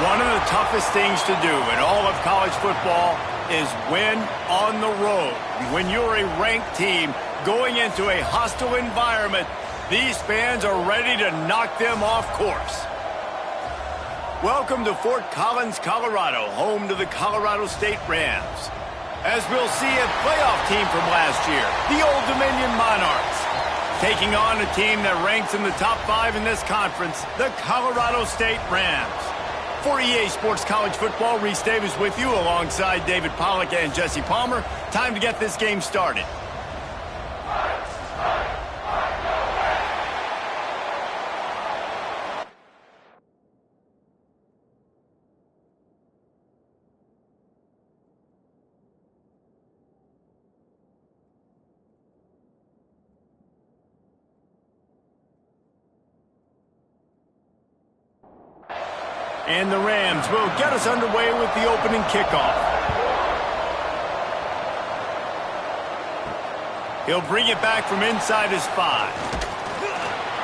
One of the toughest things to do in all of college football is win on the road. When you're a ranked team going into a hostile environment, these fans are ready to knock them off course. Welcome to Fort Collins, Colorado, home to the Colorado State Rams. As we'll see a playoff team from last year, the Old Dominion Monarchs, taking on a team that ranks in the top 5 in this conference, the Colorado State Rams. For EA Sports College Football, Reese Davis with you alongside David Pollack and Jesse Palmer. Time to get this game started. And the Rams will get us underway with the opening kickoff. He'll bring it back from inside his 5.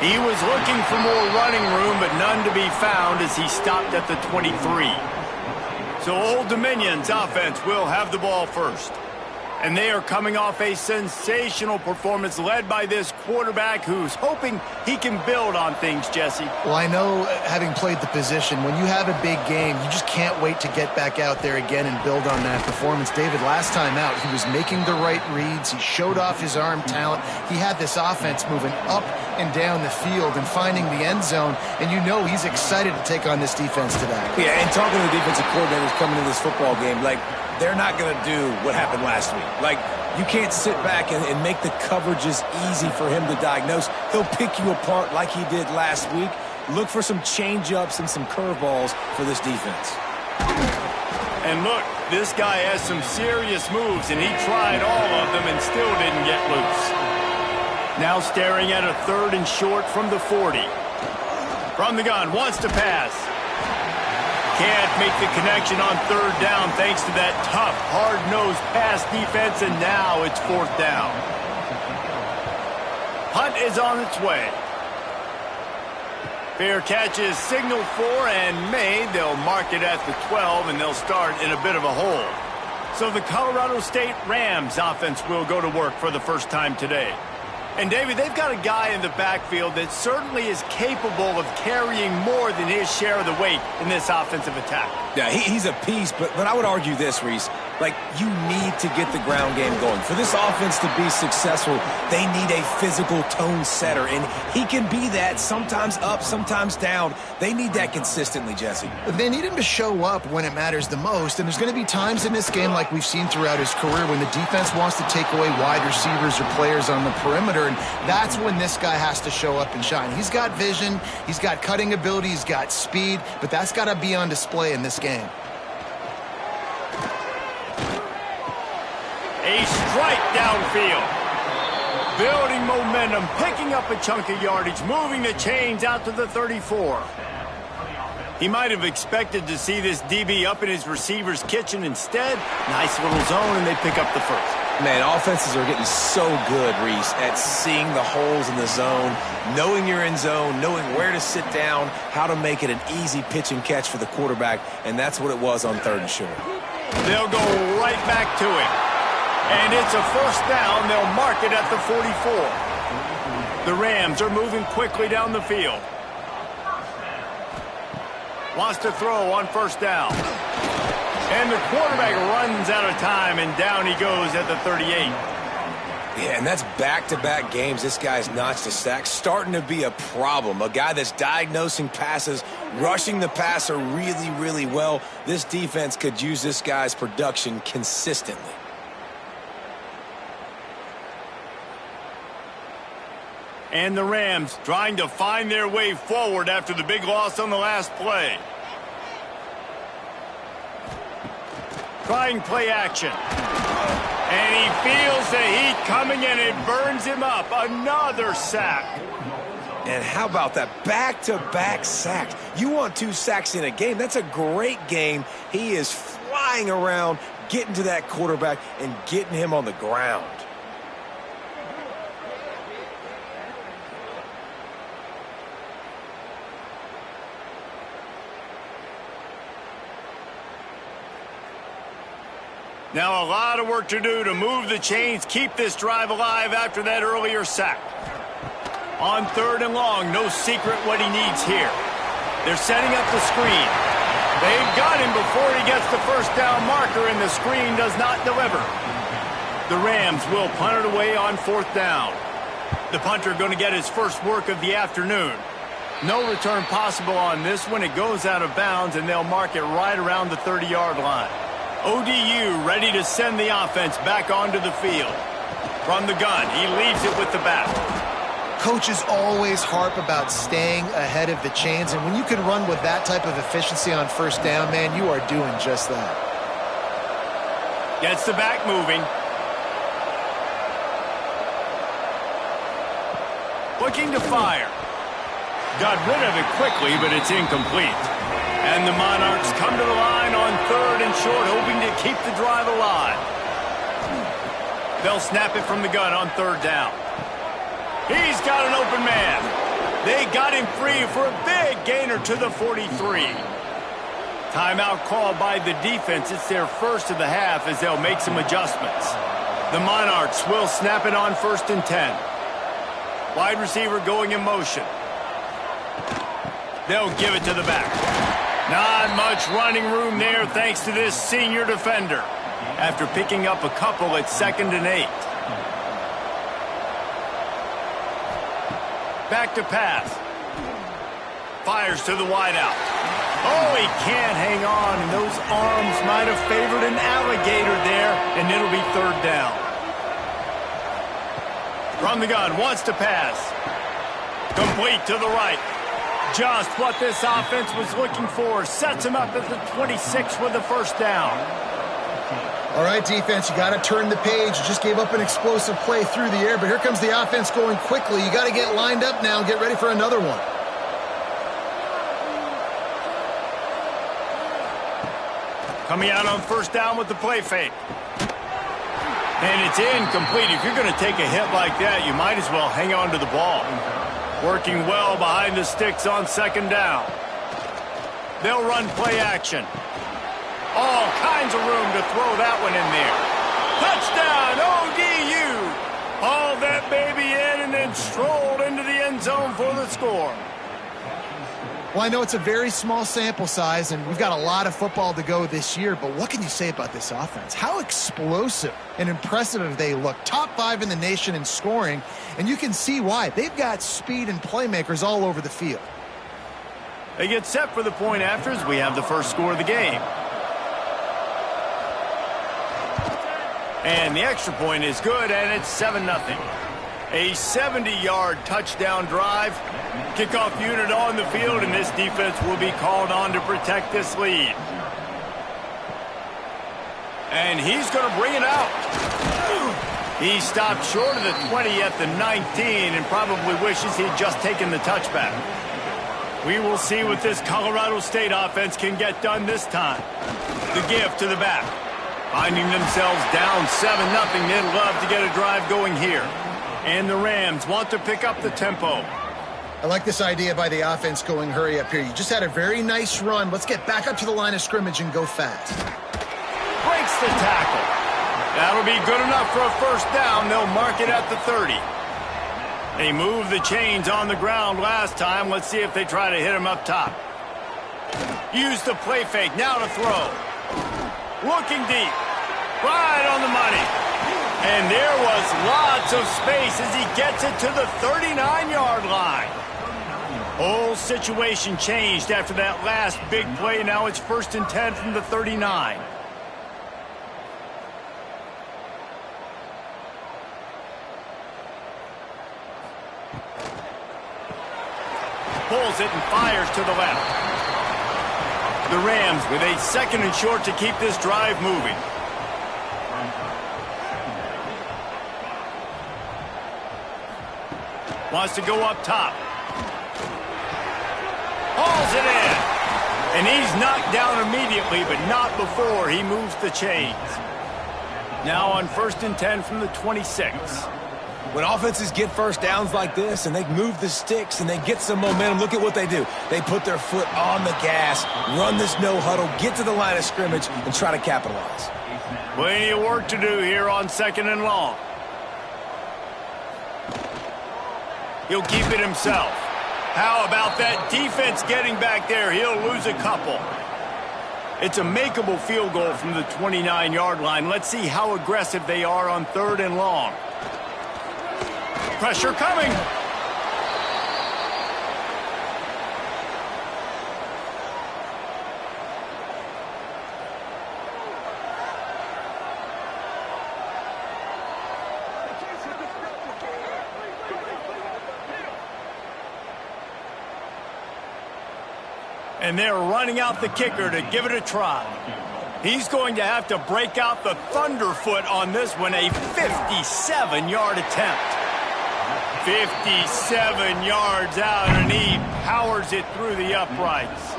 He was looking for more running room, but none to be found as he stopped at the 23. So Old Dominion's offense will have the ball first. And they are coming off a sensational performance led by this quarterback who's hoping he can build on things, Jesse. Well, I know, having played the position, when you have a big game, you just can't wait to get back out there again and build on that performance. David, last time out, he was making the right reads. He showed off his arm talent. He had this offense moving up and down the field and finding the end zone. And you know he's excited to take on this defense today. Yeah, and talking to the defensive coordinators coming into this football game, like, they're not going to do what happened last week. Like, you can't sit back and make the coverages easy for him to diagnose. He'll pick you apart like he did last week. Look for some change-ups and some curveballs for this defense. And look, this guy has some serious moves, and he tried all of them and still didn't get loose. Now staring at a 3rd and short from the 40. From the gun, wants to pass. Can't make the connection on 3rd down thanks to that tough, hard-nosed pass defense, and now it's 4th down. Punt is on its way. Fair catch is signaled for and made. They'll mark it at the 12, and they'll start in a bit of a hole. So the Colorado State Rams offense will go to work for the first time today. And, David, they've got a guy in the backfield that certainly is capable of carrying more than his share of the weight in this offensive attack. Yeah, he's a piece, but I would argue this, Reese. Like, you need to get the ground game going. For this offense to be successful, they need a physical tone setter, and he can be that, sometimes up, sometimes down. They need that consistently, Jesse. They need him to show up when it matters the most, and there's going to be times in this game like we've seen throughout his career when the defense wants to take away wide receivers or players on the perimeter, and that's when this guy has to show up and shine. He's got vision, he's got cutting ability, he's got speed, but that's got to be on display in this game. A strike downfield. Building momentum, picking up a chunk of yardage, moving the chains out to the 34. He might have expected to see this DB up in his receiver's kitchen. Instead, nice little zone, and they pick up the first. Man, offenses are getting so good, Reese, at seeing the holes in the zone, knowing you're in zone, knowing where to sit down, how to make it an easy pitch and catch for the quarterback, and that's what it was on 3rd and short. They'll go right back to it. And it's a 1st down. They'll mark it at the 44. The Rams are moving quickly down the field. Wants to throw on 1st down. And the quarterback runs out of time, and down he goes at the 38. Yeah, and that's back-to-back games. This guy's notched a sack, starting to be a problem. A guy that's diagnosing passes, rushing the passer really, really well. This defense could use this guy's production consistently. And the Rams trying to find their way forward after the big loss on the last play. Trying play action. And he feels the heat coming, and it burns him up. Another sack. And how about that back-to-back sacks? You want 2 sacks in a game. That's a great game. He is flying around, getting to that quarterback and getting him on the ground. Now a lot of work to do to move the chains, keep this drive alive after that earlier sack. On 3rd and long, no secret what he needs here. They're setting up the screen. They've got him before he gets the first down marker, and the screen does not deliver. The Rams will punt it away on 4th down. The punter going to get his first work of the afternoon. No return possible on this one. It goes out of bounds, and they'll mark it right around the 30-yard line. ODU ready to send the offense back onto the field. From the gun, he leaves it with the back. Coaches always harp about staying ahead of the chains, and when you can run with that type of efficiency on 1st down, man, you are doing just that. Gets the back moving. Looking to fire. Got rid of it quickly, but it's incomplete. And the Monarchs come to the line on 3rd and short, hoping to keep the drive alive. They'll snap it from the gun on 3rd down. He's got an open man. They got him free for a big gainer to the 43. Timeout called by the defense. It's their first of the half as they'll make some adjustments. The Monarchs will snap it on 1st and 10. Wide receiver going in motion. They'll give it to the back. Not much running room there thanks to this senior defender. After picking up a couple at 2nd and 8. Back to pass. Fires to the wideout. Oh, he can't hang on, and those arms might have favored an alligator there, and it'll be 3rd down. From the gun, wants to pass. Complete to the right. Just what this offense was looking for. Sets him up at the 26 with the first down. All right, defense, you got to turn the page. You just gave up an explosive play through the air, but here comes the offense going quickly. You got to get lined up now and get ready for another one. Coming out on 1st down with the play fake. And it's incomplete. If you're going to take a hit like that, you might as well hang on to the ball. Working well behind the sticks on 2nd down. They'll run play action. All kinds of room to throw that one in there. Touchdown, ODU. Hauled that baby in and then strolled into the end zone for the score. Well, I know it's a very small sample size, and we've got a lot of football to go this year, but what can you say about this offense? How explosive and impressive have they looked? Top 5 in the nation in scoring, and you can see why. They've got speed and playmakers all over the field. They get set for the point after as we have the first score of the game. And the extra point is good, and it's 7-0. A 70-yard touchdown drive. Kickoff unit on the field, and this defense will be called on to protect this lead. And he's going to bring it out. He stopped short of the 20 at the 19 and probably wishes he'd just taken the touchback. We will see what this Colorado State offense can get done this time. The give to the back. Finding themselves down 7-0, they'd love to get a drive going here. And the Rams want to pick up the tempo. I like this idea by the offense going hurry up here. You just had a very nice run. Let's get back up to the line of scrimmage and go fast. Breaks the tackle. That'll be good enough for a first down. They'll mark it at the 30. They moved the chains on the ground last time. Let's see if they try to hit him up top. Use the play fake. Now to throw. Looking deep. Right on the money. And there was lots of space as he gets it to the 39-yard line. Whole situation changed after that last big play. Now it's 1st and 10 from the 39. Pulls it and fires to the left. The Rams with a 2nd and short to keep this drive moving. Wants to go up top. Hauls it in. And he's knocked down immediately, but not before he moves the chains. Now on 1st and 10 from the 26. When offenses get first downs like this and they move the sticks and they get some momentum, look at what they do. They put their foot on the gas, run this no huddle, get to the line of scrimmage, and try to capitalize. Plenty of work to do here on 2nd and long. He'll keep it himself. How about that defense getting back there? He'll lose a couple. It's a makeable field goal from the 29-yard line. Let's see how aggressive they are on 3rd and long. Pressure coming. And they're running out the kicker to give it a try. He's going to have to break out the thunderfoot on this one, a 57-yard attempt. 57 yards out, and he powers it through the uprights.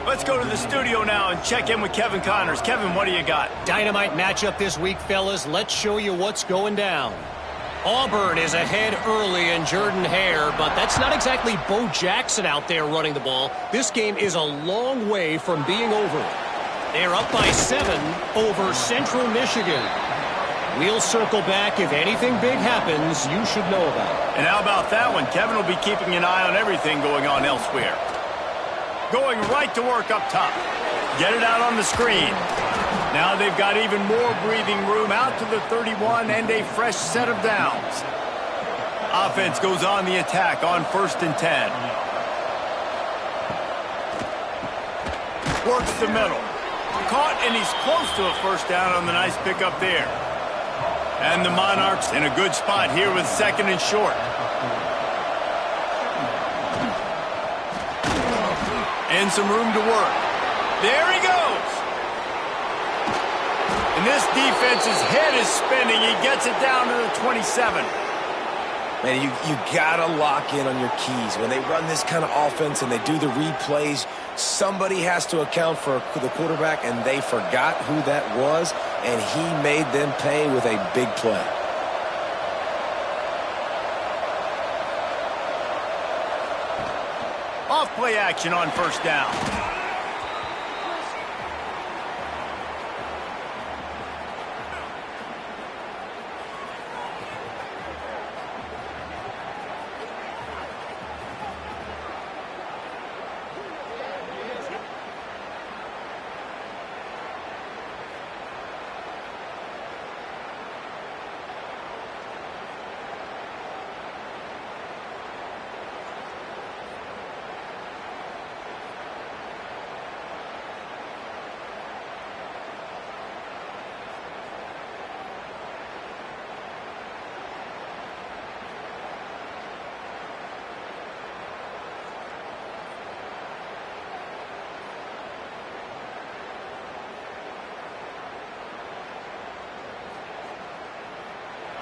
Let's go to the studio now and check in with Kevin Connors. Kevin, what do you got? Dynamite matchup this week, fellas. Let's show you what's going down. Auburn is ahead early in Jordan-Hare, but that's not exactly Bo Jackson out there running the ball. This game is a long way from being over. They're up by 7 over Central Michigan. We'll circle back. If anything big happens, you should know about it. And how about that one? Kevin will be keeping an eye on everything going on elsewhere. Going right to work up top. Get it out on the screen. Now they've got even more breathing room out to the 31 and a fresh set of downs. Offense goes on the attack on 1st and 10. Works the middle. Caught, and he's close to a first down on the nice pickup there. And the Monarchs in a good spot here with 2nd and short. And some room to work. There he goes. And this defense's head is spinning. He gets it down to the 27. Man, you got to lock in on your keys. When they run this kind of offense and they do the replays, somebody has to account for the quarterback, and they forgot who that was, and he made them pay with a big play. Off play action on 1st down.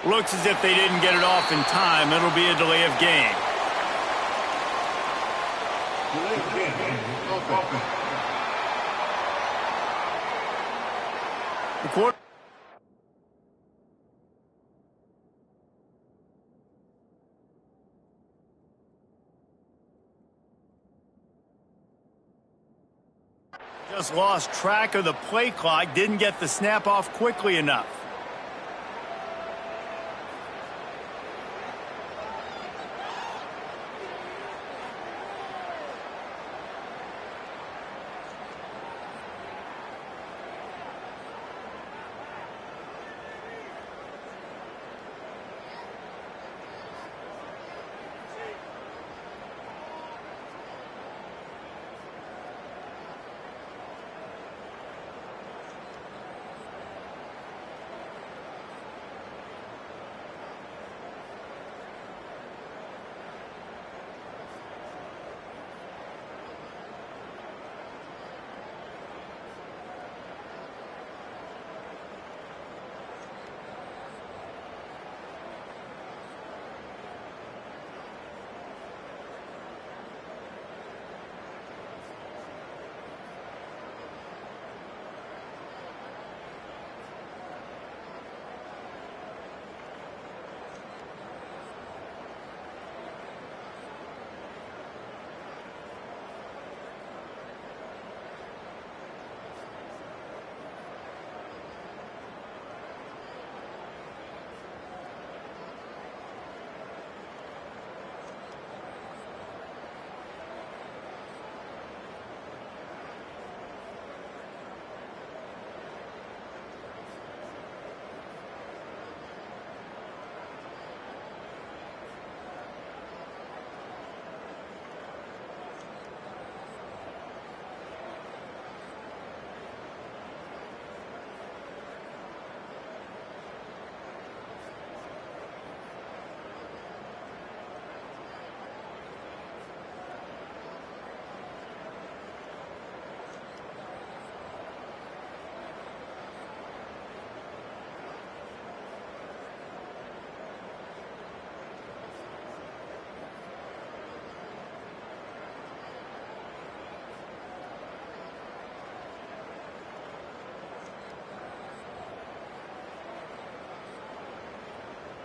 Looks as if they didn't get it off in time. It'll be a delay of game. The quarter. Just lost track of the play clock. Didn't get the snap off quickly enough.